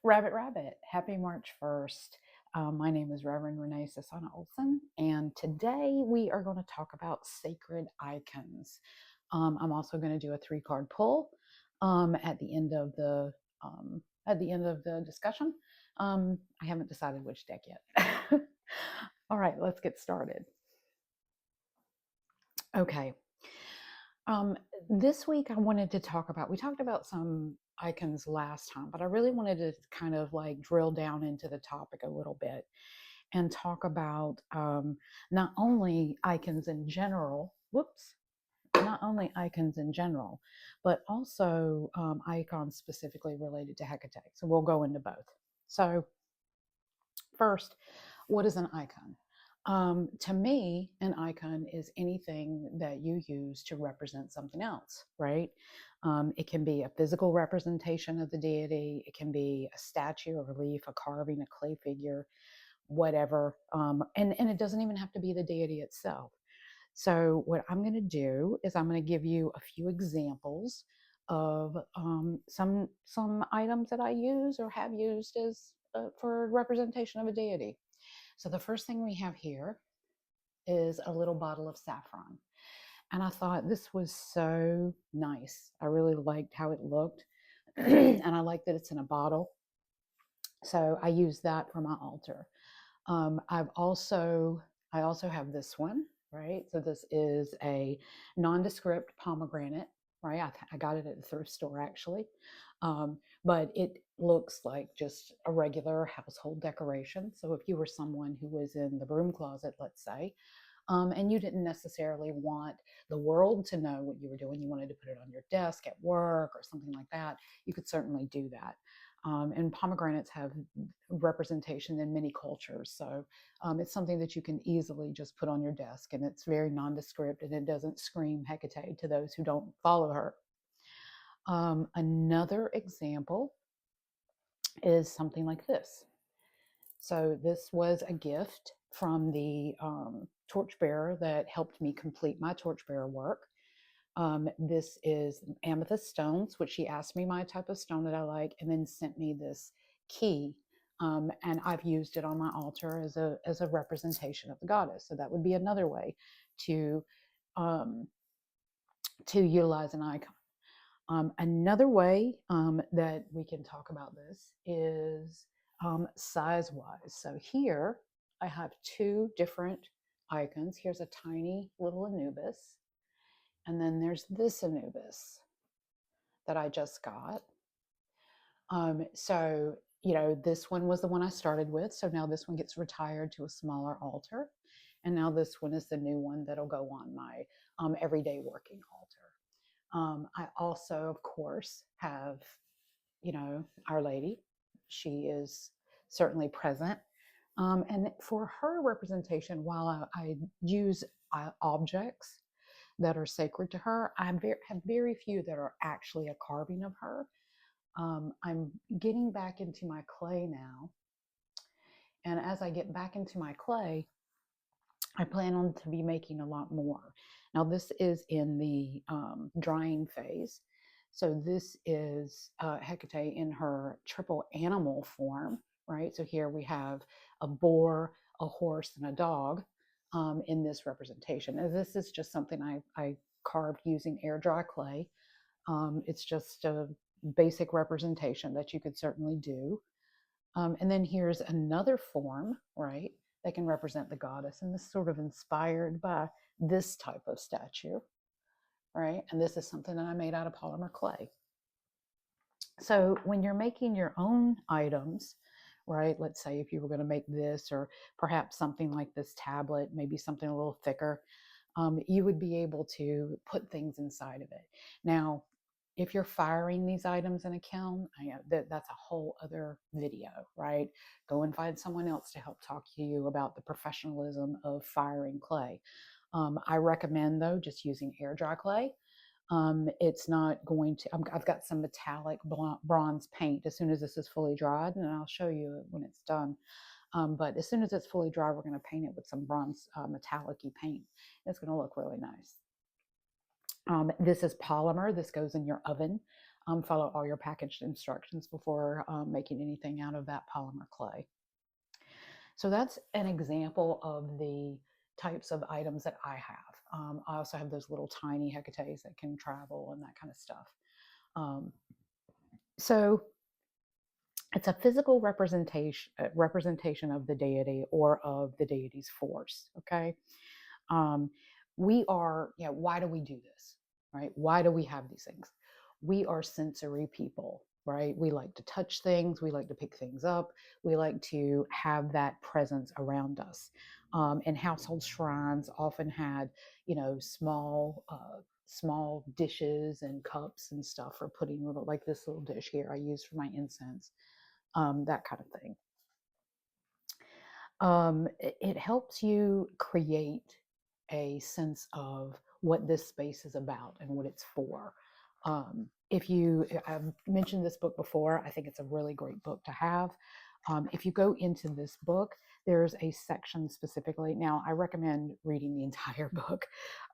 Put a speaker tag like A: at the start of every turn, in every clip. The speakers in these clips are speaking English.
A: Rabbit, rabbit. Happy March 1st. My name is Reverend Renee Sosanna Olson, and today we are going to talk about sacred icons. I'm also going to do a 3 card pull at the end of the discussion. I haven't decided which deck yet. All right, let's get started. Okay. This week I wanted to we talked about some icons last time, but I really wanted to kind of like drill down into the topic a little bit and talk about not only icons in general, not only icons in general, but also icons specifically related to Hecate. So we'll go into both. So first, what is an icon? To me, an icon is anything that you use to represent something else, right? It can be a physical representation of the deity, it can be a statue, a relief, a carving, a clay figure, whatever. And it doesn't even have to be the deity itself. So, what I'm going to do is I'm going to give you a few examples of some items that I use or have used as for representation of a deity. So the first thing we have here is a little bottle of saffron. And I thought this was so nice. I really liked how it looked. And I like that it's in a bottle. So I use that for my altar. I also have this one, right? So this is a nondescript pomegranate, right? I got it at the thrift store actually. But it looks like just a regular household decoration. So if you were someone who was in the broom closet, let's say, and you didn't necessarily want the world to know what you were doing, you wanted to put it on your desk at work or something like that, you could certainly do that. And pomegranates have representation in many cultures. So it's something that you can easily just put on your desk, and it's very nondescript and it doesn't scream Hecate to those who don't follow her. Another example is something like this. So this was a gift from the Torchbearer that helped me complete my Torchbearer work. This is amethyst stones, which she asked me my type of stone that I like, and then sent me this key. And I've used it on my altar as a representation of the goddess. So that would be another way to utilize an icon. Another way that we can talk about this is size-wise. So here I have 2 different icons. Here's a tiny little Anubis, and then there's this Anubis that I just got. So, this one was the one I started with. So now this one gets retired to a smaller altar. And now this one is the new one that'll go on my everyday working altar. I also, of course, have, Our Lady. She is certainly present. And for her representation, while I use objects that are sacred to her, I have very few that are actually a carving of her. I'm getting back into my clay now. And as I get back into my clay, I plan on to be making a lot more. Now, this is in the drying phase. So this is Hecate in her triple animal form, right? So here we have a boar, a horse, and a dog in this representation. And this is just something I carved using air dry clay. It's just a basic representation that you could certainly do. And then here's another form, right, that can represent the goddess. And this is sort of inspired by this type of statue, right? And this is something that I made out of polymer clay. So when you're making your own items, right, let's say if you were going to make this or perhaps something like this tablet, maybe something a little thicker, you would be able to put things inside of it. Now, if you're firing these items in a kiln, that's a whole other video, right? Go and find someone else to help talk to you about the professionalism of firing clay. I recommend, though, just using air dry clay. It's not going to, I've got some metallic bronze paint as soon as this is fully dried, and I'll show you when it's done. But as soon as it's fully dry, we're going to paint it with some bronze metallic-y paint. It's going to look really nice. This is polymer. This goes in your oven. follow all your packaged instructions before making anything out of that polymer clay. So that's an example of the types of items that I have. I also have those little tiny hecates that can travel and that kind of stuff. So it's a physical representation of the deity or of the deity's force. Okay, we are. Why do we do this? Right? Why do we have these things? We are sensory people, right? We like to touch things. We like to pick things up. We like to have that presence around us. And household shrines often had, small dishes and cups and stuff for putting little, like this little dish here I use for my incense, that kind of thing. It helps you create a sense of what this space is about and what it's for. I've mentioned this book before. I think it's a really great book to have. If you go into this book, there's a section specifically. Now, I recommend reading the entire book,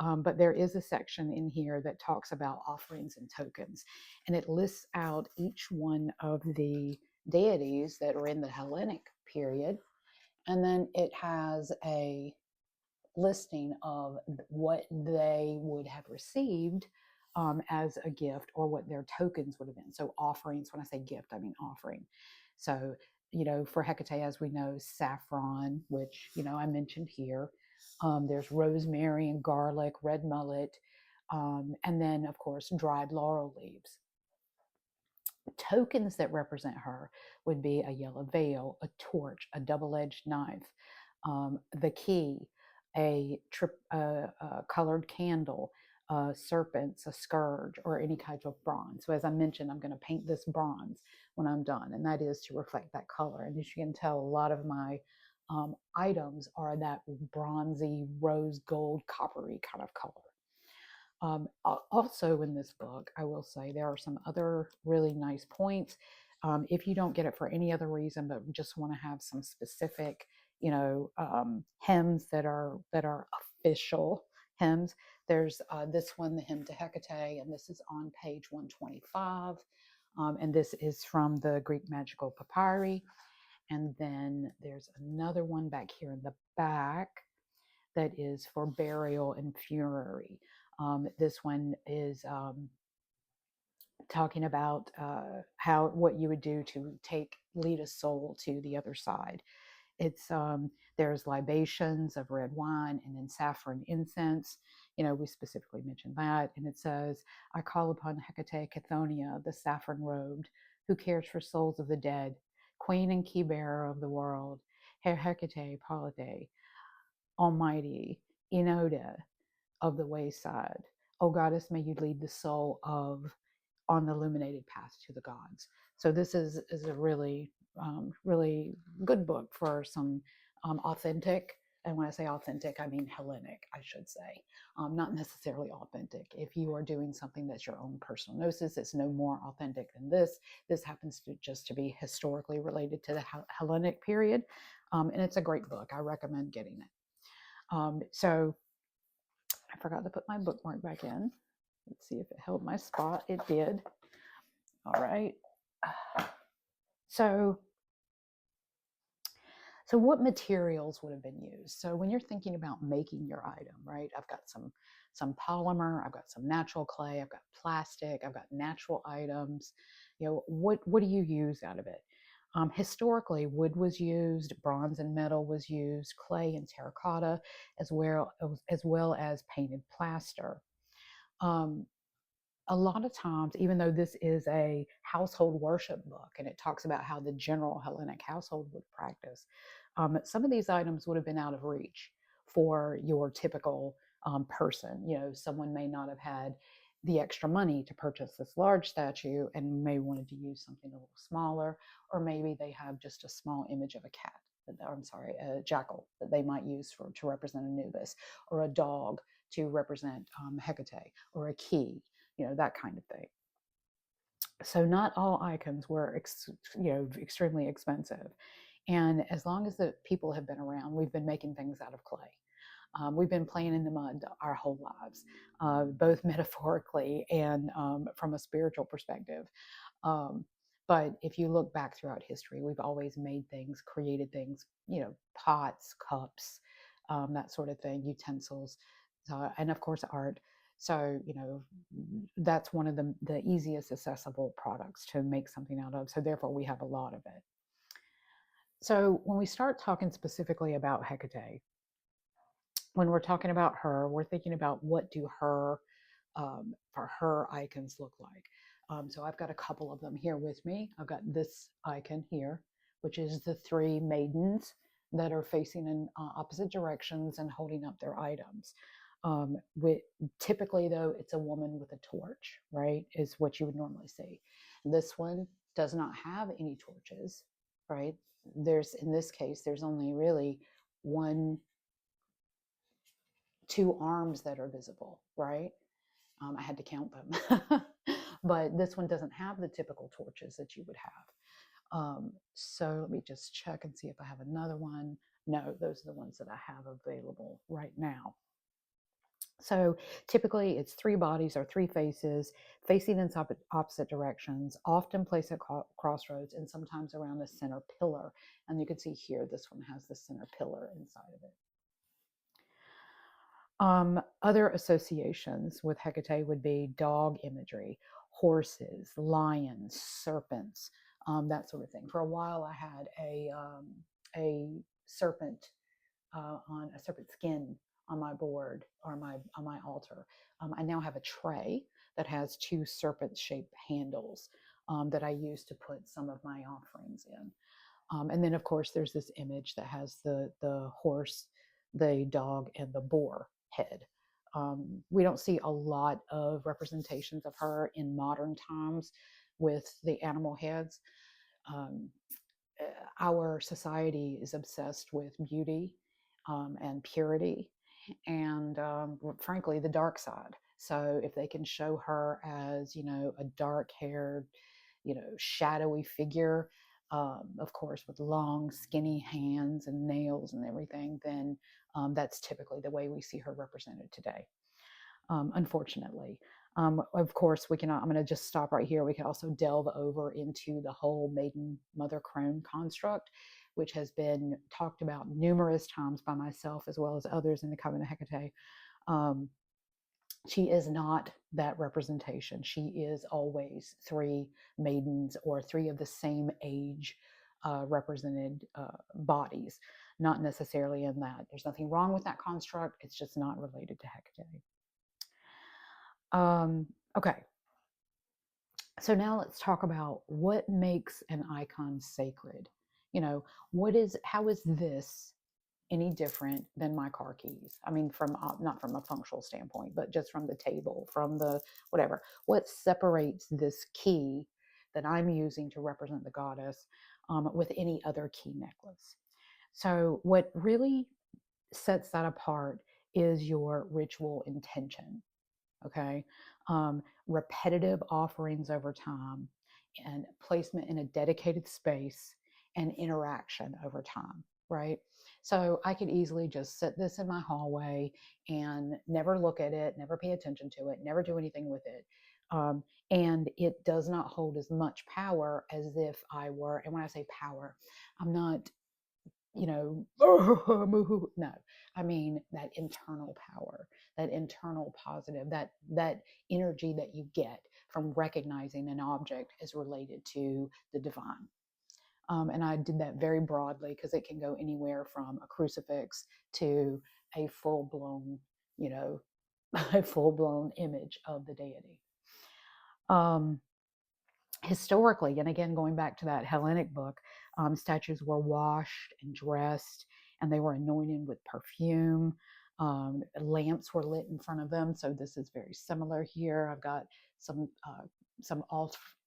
A: but there is a section in here that talks about offerings and tokens, and it lists out each one of the deities that are in the Hellenic period, and then it has a listing of what they would have received as a gift, or what their tokens would have been. So offerings, when I say gift, I mean offering. So, for Hecate, as we know, saffron, which, I mentioned here. There's rosemary and garlic, red mullet, and then, of course, dried laurel leaves. Tokens that represent her would be a yellow veil, a torch, a double-edged knife, the key, a colored candle, serpents, a scourge, or any kind of bronze. So as I mentioned, I'm going to paint this bronze when I'm done, and that is to reflect that color. And as you can tell, a lot of my items are that bronzy, rose gold, coppery kind of color. Also in this book, I will say there are some other really nice points. If you don't get it for any other reason, but just want to have some specific, hymns that are official hymns. There's this one, the hymn to Hecate, and this is on page 125. And this is from the Greek Magical Papyri. And then there's another one back here in the back that is for burial and funerary. This one is talking about what you would do to lead a soul to the other side. It's there's libations of red wine and then saffron incense. We specifically mentioned that, and it says, "I call upon Hecate Cathonia, the saffron-robed, who cares for souls of the dead, Queen and Keybearer of the world, Hecate Polite, Almighty, Inoda of the wayside. O goddess, may you lead the soul on the illuminated path to the gods." So this is a really, really good book for some authentic. And when I say authentic, I mean Hellenic, I should say, not necessarily authentic. If you are doing something that's your own personal gnosis, it's no more authentic than this. This happens to just to be historically related to the Hellenic period, and it's a great book. I recommend getting it. So I forgot to put my bookmark back in. Let's see if it held my spot. It did. All right. So what materials would have been used? So when you're thinking about making your item, right? I've got some polymer, I've got some natural clay, I've got plastic, I've got natural items. What do you use out of it? Historically, wood was used, bronze and metal was used, clay and terracotta, as well as painted plaster. A lot of times, even though this is a household worship book and it talks about how the general Hellenic household would practice, some of these items would have been out of reach for your typical person. Someone may not have had the extra money to purchase this large statue and may wanted to use something a little smaller, or maybe they have just a small image of a cat. A jackal that they might use to represent Anubis, or a dog to represent Hecate, or a key, that kind of thing. So not all icons were extremely expensive. And as long as the people have been around, we've been making things out of clay. We've been playing in the mud our whole lives, both metaphorically and from a spiritual perspective. Um, but if you look back throughout history, we've always made things, created things, pots, cups, that sort of thing, utensils, and of course, art. So, that's one of the easiest accessible products to make something out of. So, therefore, we have a lot of it. So, when we start talking specifically about Hecate, when we're talking about her, we're thinking about what do for her icons look like. So I've got a couple of them here with me. I've got this icon here, which is the three maidens that are facing in opposite directions and holding up their items. With typically though, it's a woman with a torch, right? Is what you would normally see. This one does not have any torches, right? In this case, there's only really one, two arms that are visible, right? I had to count them. But this one doesn't have the typical torches that you would have. So let me just check and see if I have another one. No, those are the ones that I have available right now. So typically it's three bodies or three faces facing in opposite directions, often placed at crossroads and sometimes around a center pillar. And you can see here, this one has the center pillar inside of it. Other associations with Hecate would be dog imagery, horses, lions, serpents, that sort of thing. For a while, I had a serpent on a serpent skin on my board or on my altar. I now have a tray that has two serpent-shaped handles that I use to put some of my offerings in. And then, of course, there's this image that has the horse, the dog, and the boar head. We don't see a lot of representations of her in modern times with the animal heads. Um, our society is obsessed with beauty and purity and frankly the dark side. So if they can show her as a dark haired shadowy figure, of course with long skinny hands and nails and everything, then that's typically the way we see her represented today, unfortunately. Of course, I'm going to just stop right here. We can also delve over into the whole maiden mother crone construct, which has been talked about numerous times by myself as well as others in the Coven of Hecate. She is not that representation. She is always three maidens or three of the same age represented bodies, not necessarily in that. There's nothing wrong with that construct. It's just not related to Hecate. Okay. So now let's talk about what makes an icon sacred. How is this any different than my car keys? I mean, from not from a functional standpoint, but just from the table, from the whatever. What separates this key that I'm using to represent the goddess with any other key necklace? So what really sets that apart is your ritual intention. Okay. Repetitive offerings over time and placement in a dedicated space and interaction over time, right? So I could easily just set this in my hallway and never look at it, never pay attention to it, never do anything with it. And it does not hold as much power as if I were, and when I say power, I'm not no, I mean that internal power, that internal positive, that energy that you get from recognizing an object as related to the divine. And I did that very broadly because it can go anywhere from a crucifix to a full-blown, a full-blown image of the deity. Historically, and again, going back to that Hellenic book, statues were washed and dressed, and they were anointed with perfume. Lamps were lit in front of them, so this is very similar here. I've got some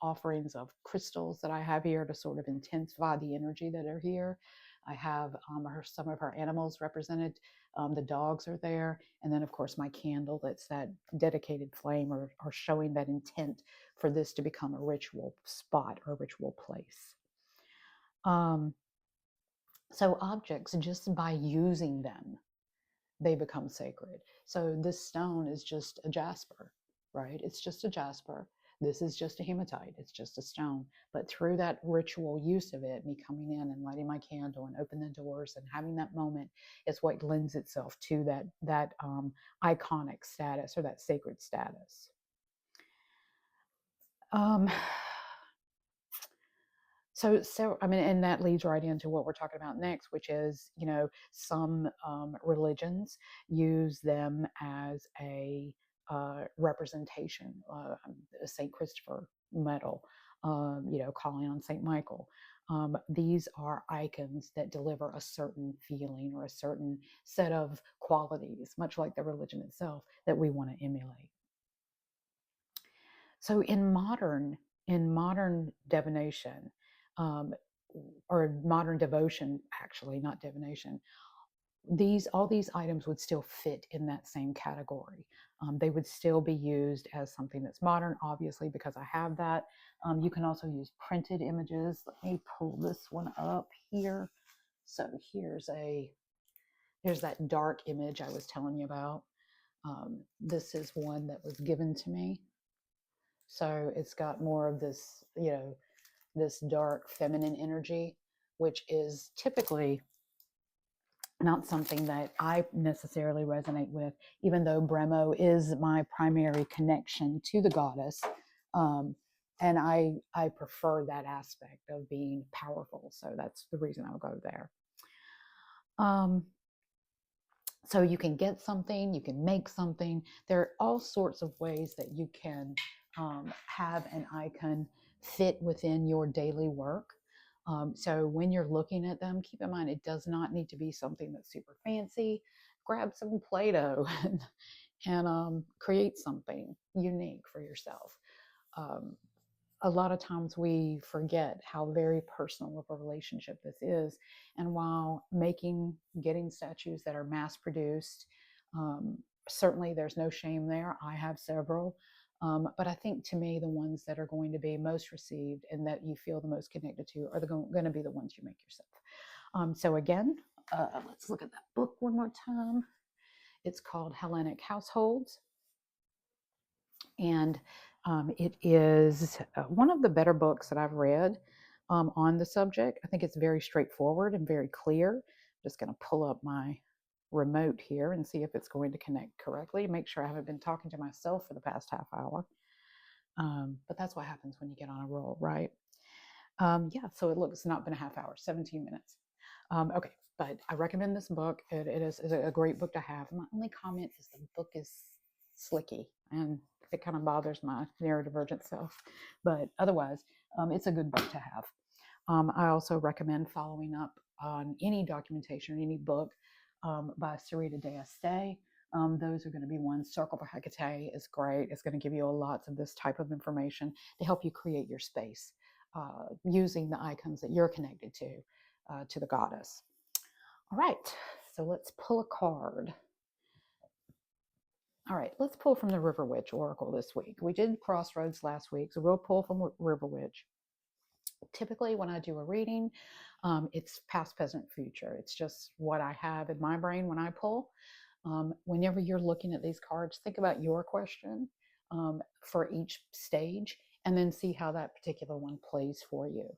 A: offerings of crystals that I have here to sort of intensify the energy that are here. I have some of her animals represented. The dogs are there, and then of course my candle that's that dedicated flame or showing that intent for this to become a ritual spot or a ritual place. So objects, just by using them, they become sacred. So this stone is just a jasper, right? It's just a jasper. This is just a hematite. It's just a stone. But through that ritual use of it, me coming in and lighting my candle and open the doors and having that moment is what lends itself to that iconic status or that sacred status. Um, so I mean, and that leads right into what we're talking about next, which is, some religions use them as a representation. Saint Christopher medal, calling on Saint Michael. These are icons that deliver a certain feeling or a certain set of qualities, much like the religion itself, that we want to emulate. So in modern divination, um, or modern devotion, actually, not divination, all these items would still fit in that same category. They would still be used as something that's modern, obviously, because I have that. You can also use printed images. Let me pull this one up here. So here's that dark image I was telling you about. This is one that was given to me. So it's got more of this, this dark feminine energy, which is typically not something that I necessarily resonate with, even though Bremo is my primary connection to the goddess. And I prefer that aspect of being powerful. So that's the reason I'll go there. So you can get something, you can make something. There are all sorts of ways that you can have an icon fit within your daily work. So when you're looking at them, keep in mind it does not need to be something that's super fancy. Grab some Play-Doh and create something unique for yourself. Um, a lot of times we forget how very personal of a relationship this is. And while getting statues that are mass produced, um, certainly there's no shame there. I have several. But I think to me, the ones that are going to be most received and that you feel the most connected to are going to be the ones you make yourself. So again, let's look at that book one more time. It's called Hellenic Households. And it is one of the better books that I've read on the subject. I think it's very straightforward and very clear. I'm just going to pull up my remote here and see if it's going to connect correctly. Make sure I haven't been talking to myself for the past half hour. But that's what happens when you get on a roll, right? Yeah, so it's not been a half hour, 17 minutes. Okay, but I recommend this book. It is a great book to have. My only comment is the book is slicky, and it kind of bothers my neurodivergent self. But otherwise, it's a good book to have. I also recommend following up on any documentation or any book by Sarita D'Este. Those are going to be ones. Circle for Hecate is great. It's going to give you lots of this type of information to help you create your space using the icons that you're connected to the goddess. All right, so let's pull a card. All right, let's pull from the River Witch Oracle this week. We did Crossroads last week, so we'll pull from River Witch. Typically, when I do a reading, it's past, present, future. It's just what I have in my brain when I pull. Whenever you're looking at these cards, think about your question for each stage and then see how that particular one plays for you.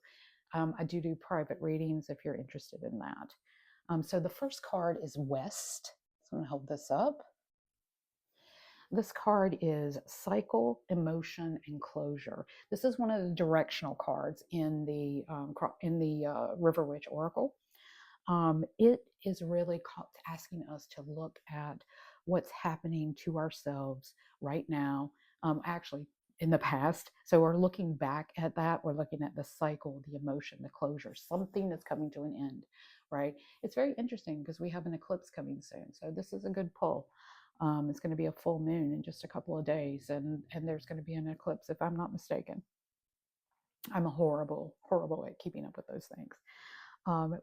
A: I do private readings if you're interested in that. So the first card is West. So I'm going to hold this up. This card is Cycle, Emotion, and Closure. This is one of the directional cards in the River Witch Oracle. It is really asking us to look at what's happening to ourselves right now, actually in the past. So we're looking back at that. We're looking at the cycle, the emotion, the closure, something that's coming to an end, right? It's very interesting because we have an eclipse coming soon. So this is a good pull. It's going to be a full moon in just a couple of days, and there's going to be an eclipse if I'm not mistaken. I'm horrible at keeping up with those things.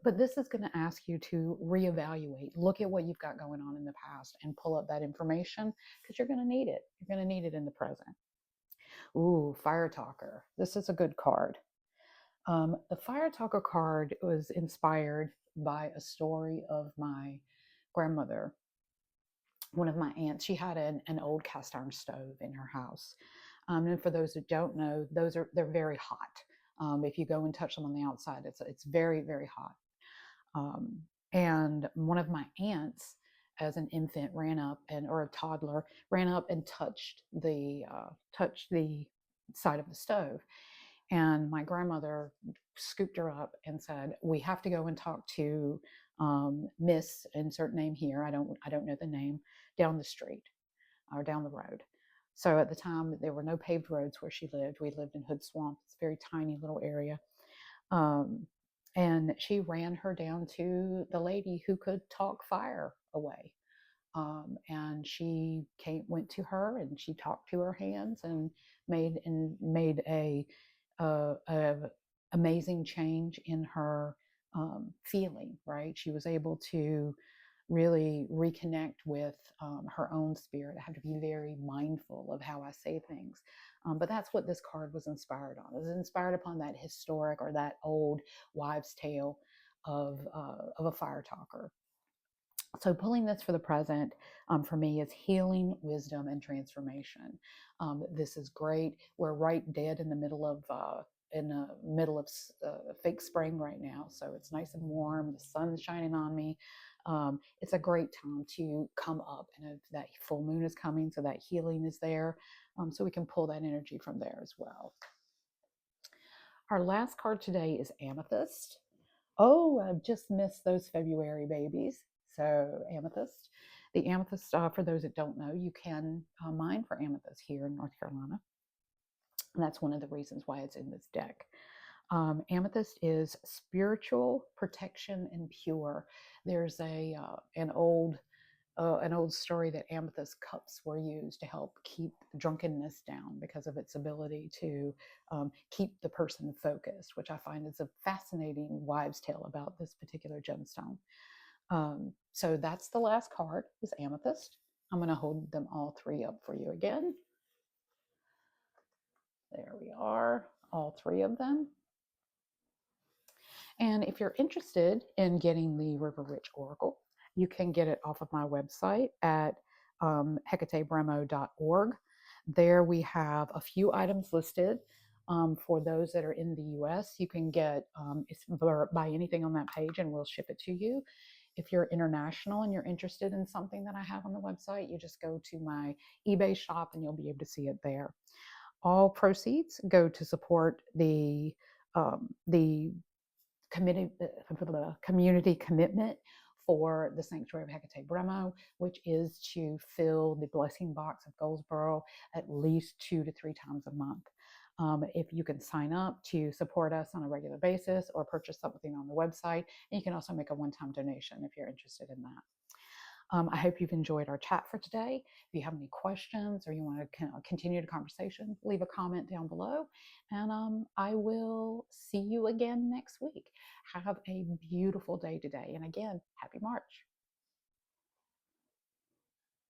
A: But this is going to ask you to reevaluate, look at what you've got going on in the past and pull up that information because you're going to need it. You're going to need it in the present. Ooh, Fire Talker. This is a good card. The Fire Talker card was inspired by a story of my grandmother. one of my aunts, she had an old cast iron stove in her house. And for those who don't know, they're very hot. If you go and touch them on the outside, it's very, very hot. Um, and one of my aunts, as an infant, ran up and or a toddler ran up and touched the side of the stove. And my grandmother scooped her up and said, "We have to go and talk to Miss insert name here. I don't know the name, down the street or down the road." So at the time, there were no paved roads where she lived. We lived in Hood Swamp. It's a very tiny little area. Um, and she ran her down to the lady who could talk fire away. And she went to her, and she talked to her hands and made a amazing change in her feeling. Right, she was able to really reconnect with her own spirit. I have to be very mindful of how I say things. But that's what this card was inspired on. It was inspired upon that historic or that old wives' tale of a fire talker. So pulling this for the present for me is healing, wisdom, and transformation. This is great. We're right dead in the middle of fake spring right now, so it's nice and warm. The sun's shining on me. It's a great time to come up, and if that full moon is coming, so that healing is there. So we can pull that energy from there as well. Our last card today is Amethyst. Oh, I've just missed those February babies. So, amethyst. The amethyst, for those that don't know, you can mine for amethyst here in North Carolina. And that's one of the reasons why it's in this deck. Amethyst is spiritual protection and pure. There's an old story that amethyst cups were used to help keep drunkenness down because of its ability to keep the person focused, which I find is a fascinating wives' tale about this particular gemstone. So that's the last card, is amethyst. I'm going to hold them all three up for you again. There we are, all three of them. And if you're interested in getting the River Witch Oracle, you can get it off of my website at hecatebrimo.org. There we have a few items listed. For those that are in the US, you can get buy anything on that page and we'll ship it to you. If you're international and you're interested in something that I have on the website, you just go to my eBay shop and you'll be able to see it there. All proceeds go to support the community commitment for the Sanctuary of Hecate Brimo, which is to fill the blessing box of Goldsboro at least 2 to 3 times a month. If you can sign up to support us on a regular basis or purchase something on the website, and you can also make a one-time donation if you're interested in that. I hope you've enjoyed our chat for today. If you have any questions or you want to continue the conversation, leave a comment down below, and I will see you again next week. Have a beautiful day today. And again, happy March.